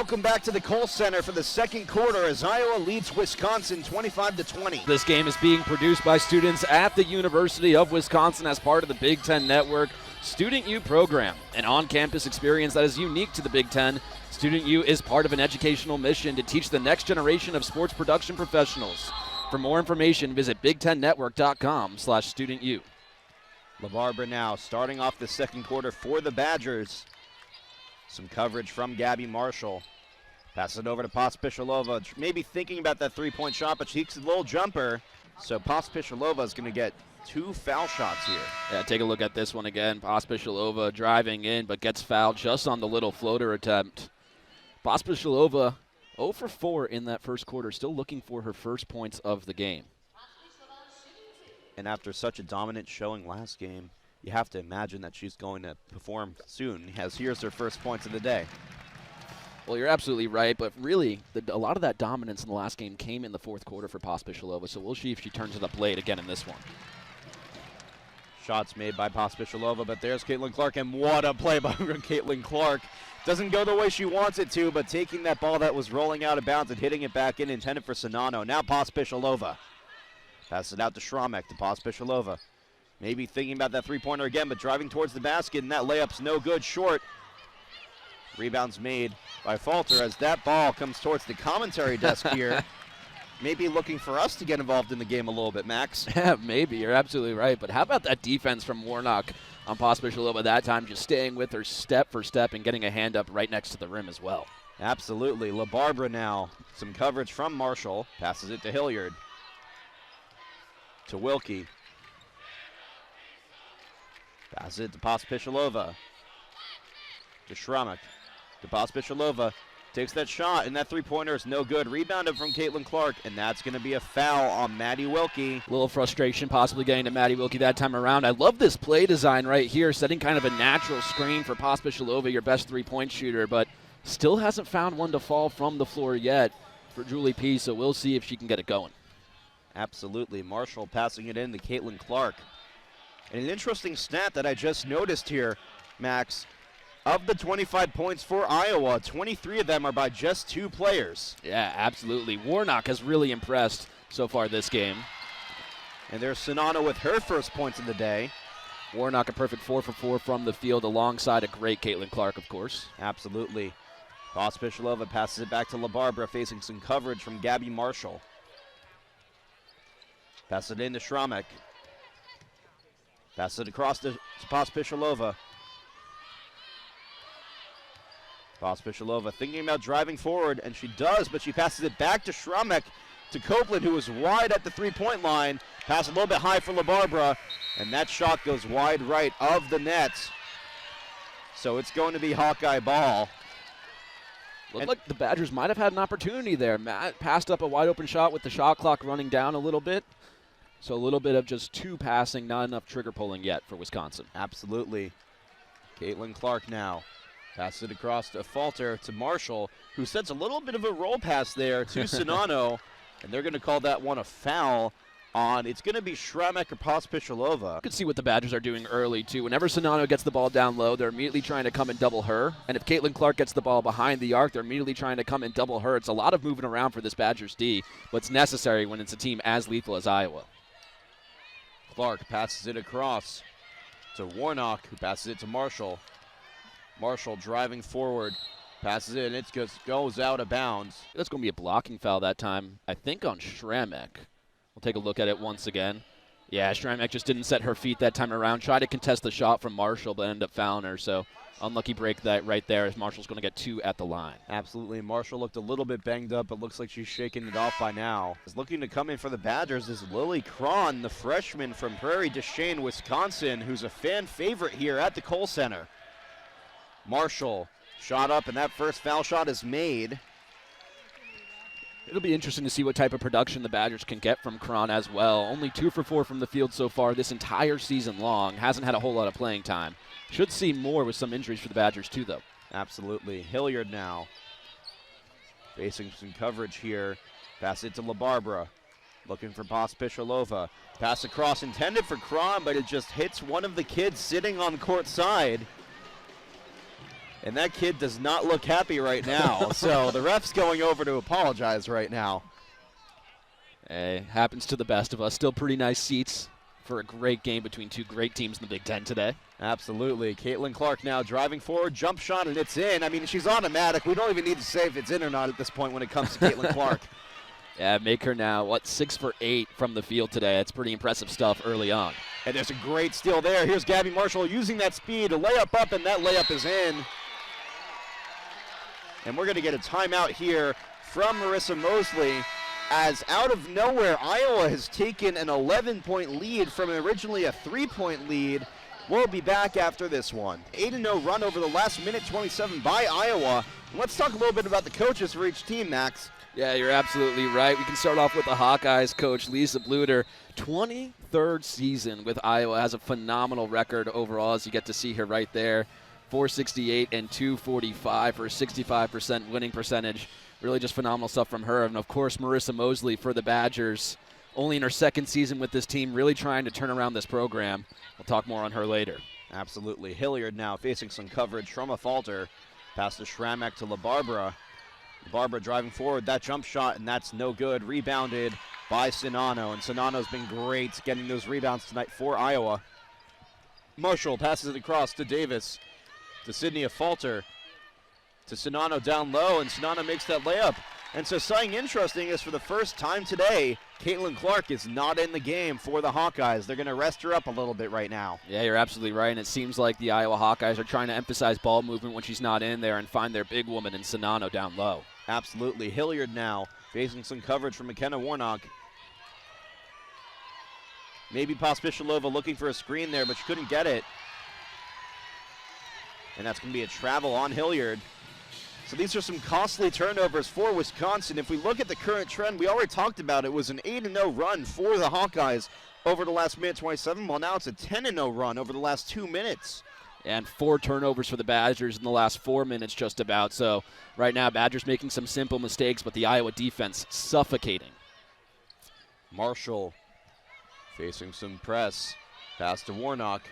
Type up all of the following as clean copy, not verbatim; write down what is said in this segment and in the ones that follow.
Welcome back to the Kohl Center for the second quarter as Iowa leads Wisconsin 25-20. This game is being produced by students at the University of Wisconsin as part of the Big Ten Network Student U program, an on-campus experience that is unique to the Big Ten. Student U is part of an educational mission to teach the next generation of sports production professionals. For more information, visit BigTenNetwork.com/StudentU. LaBarbera now starting off the second quarter for the Badgers. Some coverage from Gabby Marshall. Passes it over to Pospisilova. Maybe thinking about that three-point shot, but she takes a little jumper. So Pospisilova is going to get 2 foul shots here. Yeah, take a look at this one again. Pospisilova driving in, but gets fouled just on the little floater attempt. Pospisilova 0 for 4 in that first quarter, still looking for her first points of the game. And after such a dominant showing last game, you have to imagine that she's going to perform soon, as here's her first points of the day. Well, you're absolutely right, but really, a lot of that dominance in the last game came in the fourth quarter for Pospisilova, so we'll see if she turns to the plate again in this one. Shots made by Pospisilova, but there's Caitlin Clark, and what a play by Caitlin Clark. Doesn't go the way she wants it to, but taking that ball that was rolling out of bounds and hitting it back in, intended for Sonano. Now Pospisilova. Passes it out to Schramek, to Pospisilova. Maybe thinking about that three-pointer again, but driving towards the basket, and that layup's no good, short. Rebounds made by Falter as that ball comes towards the commentary desk here. Maybe looking for us to get involved in the game a little bit, Max. Yeah, maybe. You're absolutely right. But how about that defense from Warnock on Pospisilova that time, just staying with her step for step and getting a hand up right next to the rim as well. Absolutely. LaBarbera now. Some coverage from Marshall. Passes it to Hilliard. To Wilkie. Passes it to Pospisilova. To Schramek. To Pospisilova. Takes that shot, and that three-pointer is no good. Rebounded from Caitlin Clark, and that's going to be a foul on Maddie Wilkie. A little frustration possibly getting to Maddie Wilkie that time around. I love this play design right here, setting kind of a natural screen for Pospisilova, your best three-point shooter, but still hasn't found one to fall from the floor yet for Julie P., so we'll see if she can get it going. Absolutely. Marshall passing it in to Caitlin Clark. And an interesting stat that I just noticed here, Max, of the 25 points for Iowa, 23 of them are by just 2 players. Yeah, absolutely. Warnock has really impressed so far this game. And there's Sonano with her first points of the day. Warnock a perfect 4 for 4 from the field alongside a great Caitlin Clark, of course. Absolutely. Pospisilova passes it back to LaBarbera, facing some coverage from Gabby Marshall. Pass it in to Schramek. Pass it across to Pospisilova. Pospisilova thinking about driving forward, and she does, but she passes it back to Schramek, to Copeland, who is wide at the three-point line. Pass a little bit high for LaBarbera, and that shot goes wide right of the net. So it's going to be Hawkeye ball. Looked like the Badgers might have had an opportunity there. Matt passed up a wide-open shot with the shot clock running down a little bit. So a little bit of just 2 passing, not enough trigger pulling yet for Wisconsin. Absolutely. Caitlin Clark now. Pass it across to Falter, to Marshall, who sets a little bit of a roll pass there to Sonano, and they're going to call that one a foul on, it's going to be Schramek or Pospisilova. You can see what the Badgers are doing early, too. Whenever Sonano gets the ball down low, they're immediately trying to come and double her, and if Caitlin Clark gets the ball behind the arc, they're immediately trying to come and double her. It's a lot of moving around for this Badgers D, but it's necessary when it's a team as lethal as Iowa. Clark passes it across to Warnock, who passes it to Marshall. Marshall driving forward, passes it, and it goes out of bounds. That's going to be a blocking foul that time, I think on Schramek. We'll take a look at it once again. Yeah, Schramek just didn't set her feet that time around. Tried to contest the shot from Marshall, but ended up fouling her. So unlucky break that right there as Marshall's going to get 2 at the line. Absolutely. Marshall looked a little bit banged up, but looks like she's shaking it off by now. Is looking to come in for the Badgers is Lily Cron, the freshman from Prairie du Chien, Wisconsin, who's a fan favorite here at the Kohl Center. Marshall shot up, and that first foul shot is made. It'll be interesting to see what type of production the Badgers can get from Cron as well. Only 2 for 4 from the field so far this entire season long. Hasn't had a whole lot of playing time. Should see more with some injuries for the Badgers too, though. Absolutely. Hilliard now facing some coverage here. Pass it to LaBarbera. Looking for Pospisilova. Pass across intended for Cron, but it just hits one of the kids sitting on court side. And that kid does not look happy right now. So the ref's going over to apologize right now. Hey, happens to the best of us. Still pretty nice seats for a great game between two great teams in the Big Ten today. Absolutely. Caitlin Clark now driving forward, jump shot, and it's in. I mean, she's automatic. We don't even need to say if it's in or not at this point when it comes to Caitlin Clark. Yeah, make her now, 6 for 8 from the field today. That's pretty impressive stuff early on. And there's a great steal there. Here's Gabby Marshall using that speed to layup up, and that layup is in. And we're going to get a timeout here from Marissa Mosley, as out of nowhere, Iowa has taken an 11-point lead from originally a 3-point lead. We'll be back after this one. 8-0 run over the last minute 27 by Iowa. And let's talk a little bit about the coaches for each team, Max. Yeah, you're absolutely right. We can start off with the Hawkeyes coach, Lisa Bluder. 23rd season with Iowa, has a phenomenal record overall, as you get to see her right there. 468 and 245 for a 65% winning percentage. Really just phenomenal stuff from her. And, of course, Marissa Mosley for the Badgers. Only in her second season with this team, really trying to turn around this program. We'll talk more on her later. Absolutely. Hilliard now facing some coverage from a falter. Pass to Schramek to LaBarbera. LaBarbera driving forward, that jump shot, and that's no good. Rebounded by Sinano, and Sinano's been great getting those rebounds tonight for Iowa. Marshall passes it across to Davis, to Sydney, a falter, to Sinano down low, and Sinano makes that layup. And so something interesting is for the first time today, Caitlin Clark is not in the game for the Hawkeyes. They're going to rest her up a little bit right now. Yeah, you're absolutely right, and it seems like the Iowa Hawkeyes are trying to emphasize ball movement when she's not in there and find their big woman in Sinano down low. Absolutely. Hilliard now facing some coverage from McKenna Warnock. Maybe Pospisilova looking for a screen there, but she couldn't get it. And that's going to be a travel on Hilliard. So these are some costly turnovers for Wisconsin. If we look at the current trend, we already talked about it, was an 8-0 run for the Hawkeyes over the last minute 27. Well, now it's a 10-0 run over the last 2 minutes. And 4 turnovers for the Badgers in the last 4 minutes just about. So right now, Badgers making some simple mistakes, but the Iowa defense suffocating. Marshall facing some press. Pass to Warnock.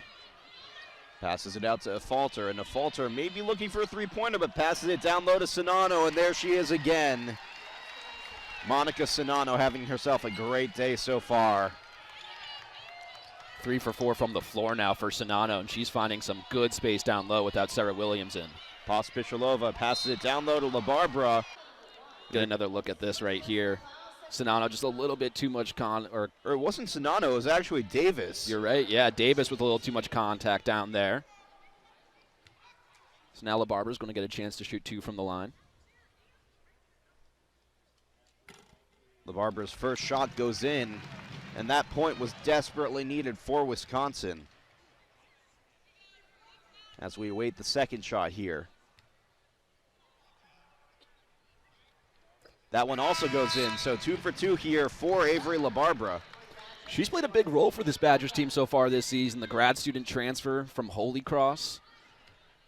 Passes it out to a falter, and a falter may be looking for a three-pointer, but passes it down low to Sinano, and there she is again. Monica Sinano having herself a great day so far. 3 for 4 from the floor now for Sinano, and she's finding some good space down low without Sarah Williams in. Pospisilova passes it down low to LaBarbera. Get another look at this right here. Sinano just a little bit too much or it wasn't Sinano, it was actually Davis. You're right, yeah, Davis with a little too much contact down there. So now LaBarbera's going to get a chance to shoot 2 from the line. LaBarbera's first shot goes in, and that point was desperately needed for Wisconsin. As we await the second shot here. That one also goes in, so 2 for 2 here for Avery LaBarbera. She's played a big role for this Badgers team so far this season. The grad student transfer from Holy Cross,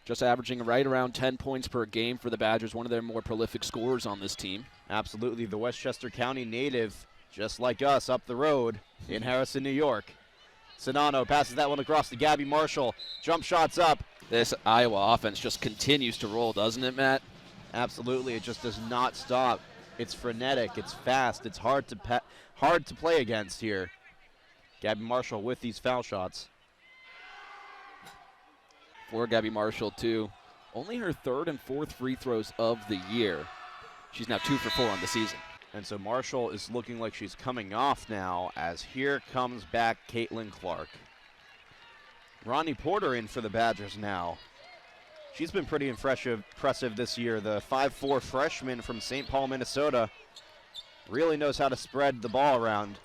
just averaging right around 10 points per game for the Badgers, one of their more prolific scorers on this team. Absolutely, the Westchester County native, just like us, up the road in Harrison, New York. Sinano passes that one across to Gabby Marshall. Jump shots up. This Iowa offense just continues to roll, doesn't it, Matt? Absolutely, it just does not stop. It's frenetic, it's fast, it's hard to play against here. Gabby Marshall with these foul shots. For Gabby Marshall, too. Only her 3rd and 4th free throws of the year. She's now 2 for 4 on the season. And so Marshall is looking like she's coming off now, as here comes back Caitlin Clark. Ronnie Porter in for the Badgers now. She's been pretty impressive this year. The 5'4" freshman from St. Paul, Minnesota, really knows how to spread the ball around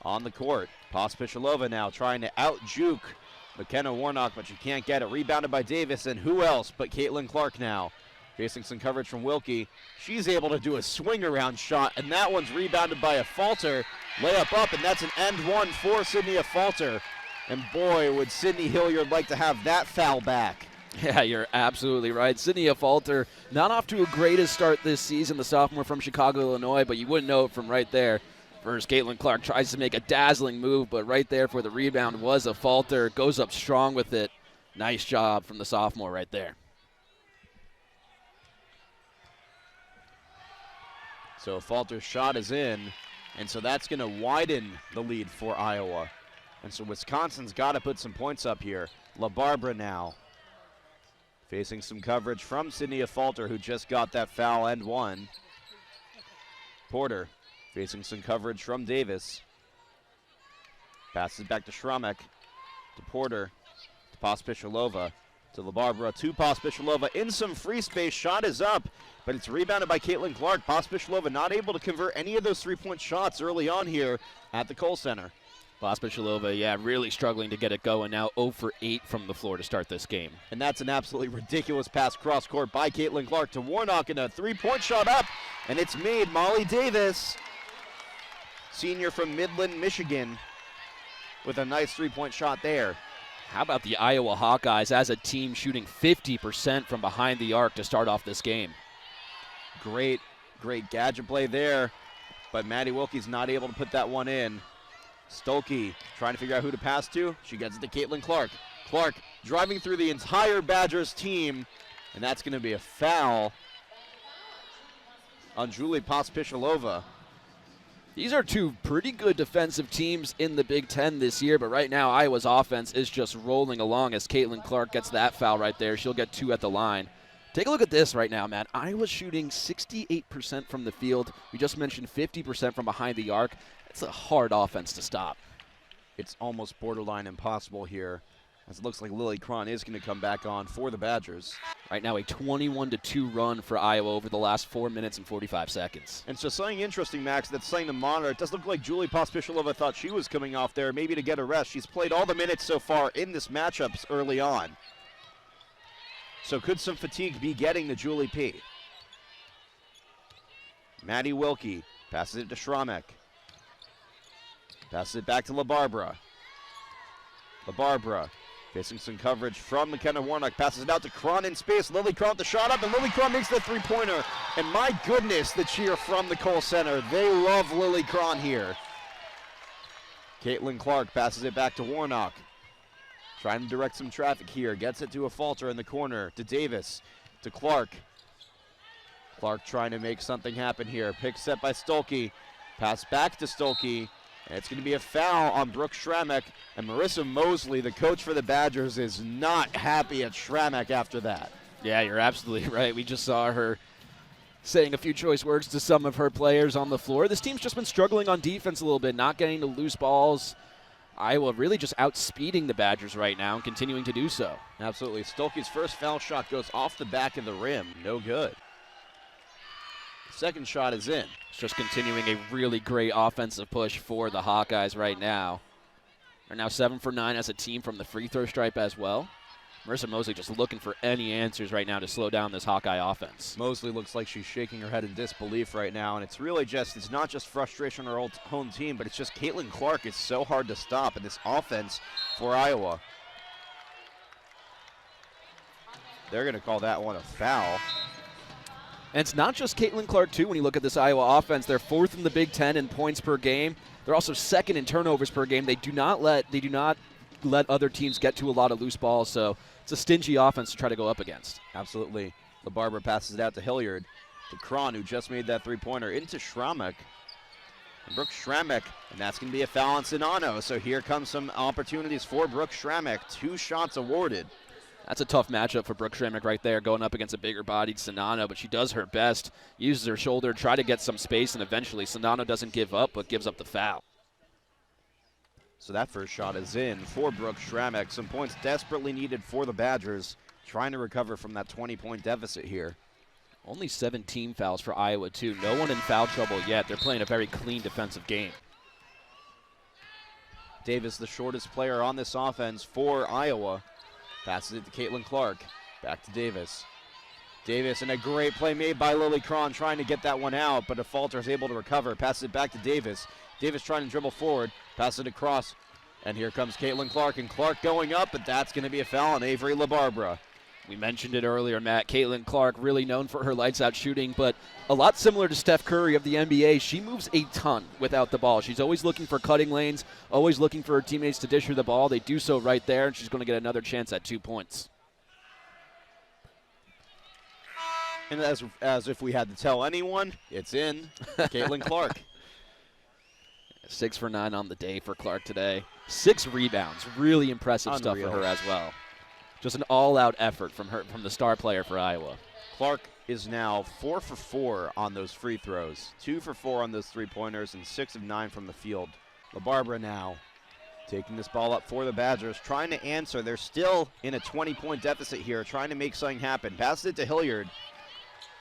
on the court. Pospisilova now trying to out-juke McKenna Warnock, but she can't get it. Rebounded by Davis, and who else but Caitlin Clark now. Facing some coverage from Wilkie. She's able to do a swing-around shot, and that one's rebounded by a falter. Layup up, and that's an end one for Sydney a falter. And boy, would Sydney Hilliard like to have that foul back. Yeah, you're absolutely right. Sydney Falter, not off to a greatest start this season, the sophomore from Chicago, Illinois, but you wouldn't know it from right there. First, Caitlin Clark tries to make a dazzling move, but right there for the rebound was a falter. Goes up strong with it. Nice job from the sophomore right there. So Falter's shot is in, and so that's going to widen the lead for Iowa. And so Wisconsin's got to put some points up here. LaBarbera now facing some coverage from Sydney Falter, who just got that foul and one. Porter facing some coverage from Davis. Passes back to Schramek, to Porter, to Pospishilova, to LaBarbera, to Pospishilova in some free space. Shot is up, but it's rebounded by Caitlin Clark. Pospishilova not able to convert any of those three-point shots early on here at the Kohl Center. Pospishilova, yeah, really struggling to get it going now. 0 for 8 from the floor to start this game. And that's an absolutely ridiculous pass cross-court by Caitlin Clark to Warnock, and a three-point shot up, and it's made. Molly Davis, senior from Midland, Michigan, with a nice three-point shot there. How about the Iowa Hawkeyes as a team shooting 50% from behind the arc to start off this game? Great gadget play there, but Maddie Wilkie's not able to put that one in. Stolke trying to figure out who to pass to. She gets it to Caitlin Clark. Clark driving through the entire Badgers team, and that's going to be a foul on Julie Pospishilova. These are two pretty good defensive teams in the Big Ten this year, but right now Iowa's offense is just rolling along as Caitlin Clark gets that foul right there. She'll get 2 at the line. Take a look at this right now, man. Iowa's shooting 68% from the field. We just mentioned 50% from behind the arc. It's a hard offense to stop. It's almost borderline impossible here, as it looks like Lily Cron is going to come back on for the Badgers. Right now a 21-2 run for Iowa over the last 4 minutes and 45 seconds. And so something interesting, Max, that's something to monitor. It does look like Julie Pospishilova thought she was coming off there, maybe to get a rest. She's played all the minutes so far in this matchup early on. So could some fatigue be getting to Julie P? Maddie Wilkie passes it to Schramek. Passes it back to LaBarbera. LaBarbera facing some coverage from McKenna Warnock. Passes it out to Cron in space. Lily Cron with the shot up, and Lily Cron makes the three-pointer. And my goodness, the cheer from the Kohl Center. They love Lily Cron here. Caitlin Clark passes it back to Warnock. Trying to direct some traffic here. Gets it to a Falter in the corner. To Davis. To Clark. Clark trying to make something happen here. Pick set by Stolke. Pass back to Stolke. And it's going to be a foul on Brooke Schramek. And Marissa Mosley, the coach for the Badgers, is not happy at Schramek after that. Yeah, you're absolutely right. We just saw her saying a few choice words to some of her players on the floor. This team's just been struggling on defense a little bit, not getting to loose balls. Iowa really just outspeeding the Badgers right now and continuing to do so. Absolutely. Stolke's first foul shot goes off the back of the rim. No good. Second shot is in. It's just continuing a really great offensive push for the Hawkeyes right now. They're now 7 for 9 as a team from the free throw stripe as well. Marissa Mosley just looking for any answers right now to slow down this Hawkeye offense. Mosley looks like she's shaking her head in disbelief right now, and it's really just, it's not just frustration on her home team, but it's just Caitlin Clark is so hard to stop in this offense for Iowa. They're going to call that one a foul. And it's not just Caitlin Clark, too, when you look at this Iowa offense. They're 4th in the Big Ten in points per game. They're also 2nd in turnovers per game. They do not let other teams get to a lot of loose balls, so it's a stingy offense to try to go up against. Absolutely. LaBarbera passes it out to Hilliard, to Cron, who just made that three-pointer, into Schramek. And Brooke Schramek, and that's going to be a foul on Sinano. So here comes some opportunities for Brooke Schramek. 2 shots awarded. That's a tough matchup for Brooke Schramek right there, going up against a bigger-bodied Sinano, but she does her best, uses her shoulder, try to get some space, and eventually Sinano doesn't give up, but gives up the foul. So that first shot is in for Brooke Schramek. Some points desperately needed for the Badgers, trying to recover from that 20-point deficit here. Only 17 fouls for Iowa, too. No one in foul trouble yet. They're playing a very clean defensive game. Davis, the shortest player on this offense for Iowa, passes it to Caitlin Clark. Back to Davis. Davis, and a great play made by Lily Cron, trying to get that one out, but Falter is able to recover. Passes it back to Davis. Davis trying to dribble forward, pass it across, and here comes Caitlin Clark, and Clark going up, but that's going to be a foul on Avery LaBarbera. We mentioned it earlier, Matt. Caitlin Clark, really known for her lights-out shooting, but a lot similar to Steph Curry of the NBA. She moves a ton without the ball. She's always looking for cutting lanes, always looking for her teammates to dish her the ball. They do so right there, and she's going to get another chance at 2 points. And as if we had to tell anyone, it's in. Caitlin Clark. 6 for 9 on the day for Clark today. 6 rebounds. Really impressive stuff for her as well. Just an all-out effort from the star player for Iowa. Clark is now 4 for 4 on those free throws, 2 for 4 on those three-pointers, and 6 of 9 from the field. LaBarbera now taking this ball up for the Badgers, trying to answer. They're still in a 20-point deficit here, trying to make something happen. Passes it to Hilliard.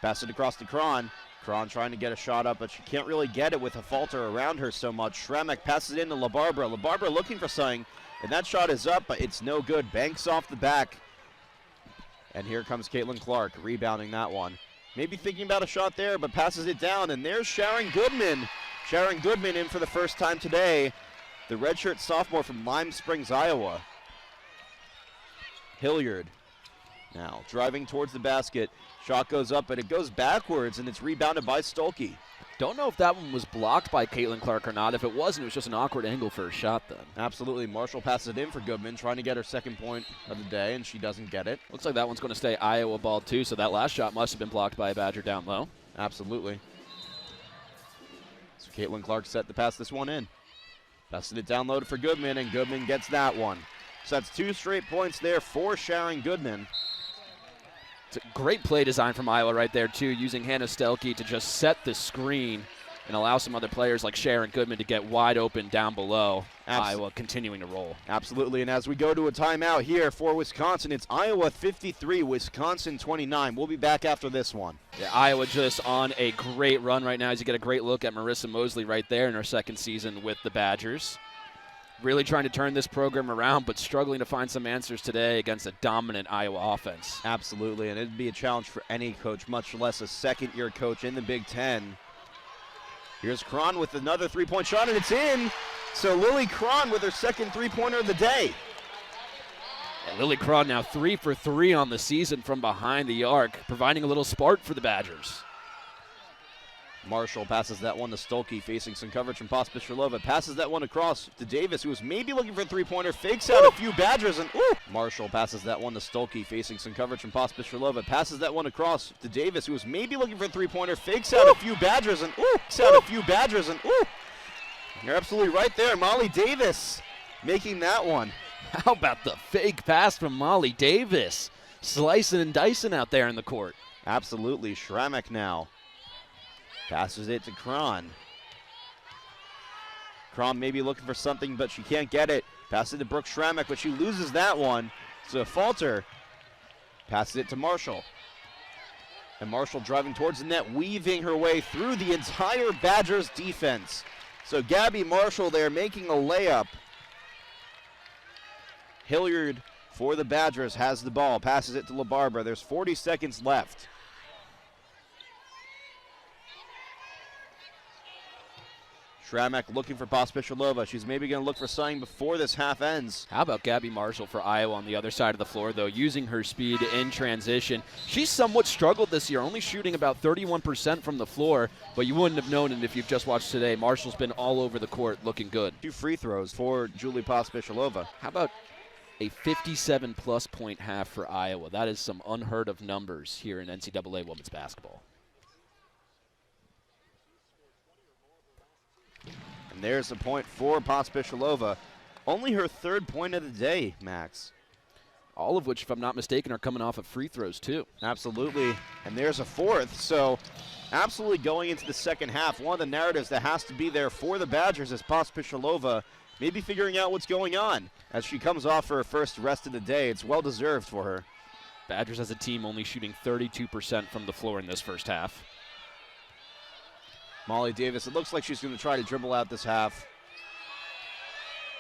Pass it across to Cron. Cron trying to get a shot up, but she can't really get it with a falter around her so much. Schremek passes it into LaBarbera. LaBarbera looking for something, and that shot is up, but it's no good. Banks off the back. And here comes Caitlin Clark, rebounding that one. Maybe thinking about a shot there, but passes it down, and there's Sharon Goodman. Sharon Goodman in for the first time today. The redshirt sophomore from Lime Springs, Iowa. Hilliard now driving towards the basket. Shot goes up, but it goes backwards, and it's rebounded by Stolke. Don't know if that one was blocked by Caitlin Clark or not. If it wasn't, it was just an awkward angle for a shot then. Absolutely. Marshall passes it in for Goodman, trying to get her second point of the day, and she doesn't get it. Looks like that one's going to stay Iowa ball too, so that last shot must have been blocked by a Badger down low. Absolutely. So Caitlin Clark set to pass this one in. Passing it down low for Goodman, and Goodman gets that one. So that's 2 straight points there for Sharon Goodman. It's a great play design from Iowa right there, too, using Hannah Stelke to just set the screen and allow some other players like Sharon Goodman to get wide open down below. Iowa continuing to roll. Absolutely, and as we go to a timeout here for Wisconsin, it's Iowa 53, Wisconsin 29. We'll be back after this one. Yeah, Iowa just on a great run right now as you get a great look at Marissa Mosley right there in her second season with the Badgers. Really trying to turn this program around, but struggling to find some answers today against a dominant Iowa offense. Absolutely, and it'd be a challenge for any coach, much less a second-year coach in the Big Ten. Here's Cron with another three-point shot, and it's in. So Lily Cron with her second three-pointer of the day. And Lily Cron now 3 for 3 on the season from behind the arc, providing a little spark for the Badgers. Marshall passes that one to Stolke, facing some coverage from Pospisilova. Passes that one across to Davis, who was maybe looking for a three-pointer. Fakes out a few Badgers, and Marshall passes that one to Stolke, facing some coverage from Pospisilova. Passes that one across to Davis, who was maybe looking for a three-pointer. Fakes out a few Badgers, and You're absolutely right there. Molly Davis making that one. How about the fake pass from Molly Davis? Slicing and dicing out there in the court. Absolutely. Schramek now passes it to Cron. Cron maybe looking for something, but she can't get it. Passes it to Brooke Schramek, but she loses that one. So Falter passes it to Marshall. And Marshall driving towards the net, weaving her way through the entire Badgers defense. So Gabby Marshall there making a layup. Hilliard for the Badgers has the ball, passes it to LaBarbera. There's 40 seconds left. Schramek looking for Pospisilova. She's maybe going to look for something before this half ends. How about Gabby Marshall for Iowa on the other side of the floor, though, using her speed in transition. She's somewhat struggled this year, only shooting about 31% from the floor, but you wouldn't have known it if you've just watched today. Marshall's been all over the court looking good. 2 free throws for Julie Pospisilova. How about a 57-plus point half for Iowa? That is some unheard of numbers here in NCAA women's basketball. And there's a point for Pospisilova. Only her third point of the day, Max. All of which, if I'm not mistaken, are coming off of free throws, too. Absolutely. And there's a fourth. So absolutely going into the second half, one of the narratives that has to be there for the Badgers is Pospisilova maybe figuring out what's going on as she comes off her first rest of the day. It's well-deserved for her. Badgers as a team only shooting 32% from the floor in this first half. Molly Davis, it looks like she's going to try to dribble out this half.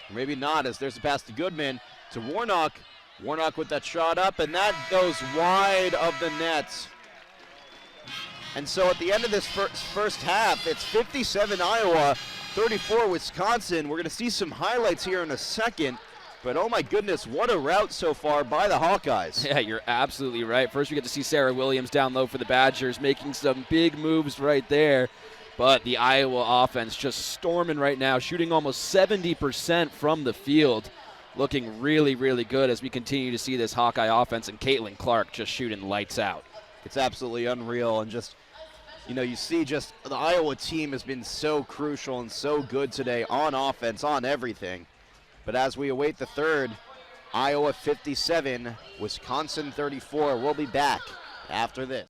Or maybe not, as there's a pass to Goodman, to Warnock. Warnock with that shot up, and that goes wide of the net. And so at the end of this first half, it's 57 Iowa, 34 Wisconsin. We're going to see some highlights here in a second. But oh my goodness, what a rout so far by the Hawkeyes. Yeah, you're absolutely right. First we get to see Sarah Williams down low for the Badgers, making some big moves right there. But the Iowa offense just storming right now, shooting almost 70% from the field. Looking really, really good as we continue to see this Hawkeye offense, and Caitlin Clark just shooting lights out. It's absolutely unreal, and just, you know, you see just the Iowa team has been so crucial and so good today on offense, on everything. But as we await the third, Iowa 57, Wisconsin 34. We'll be back after this.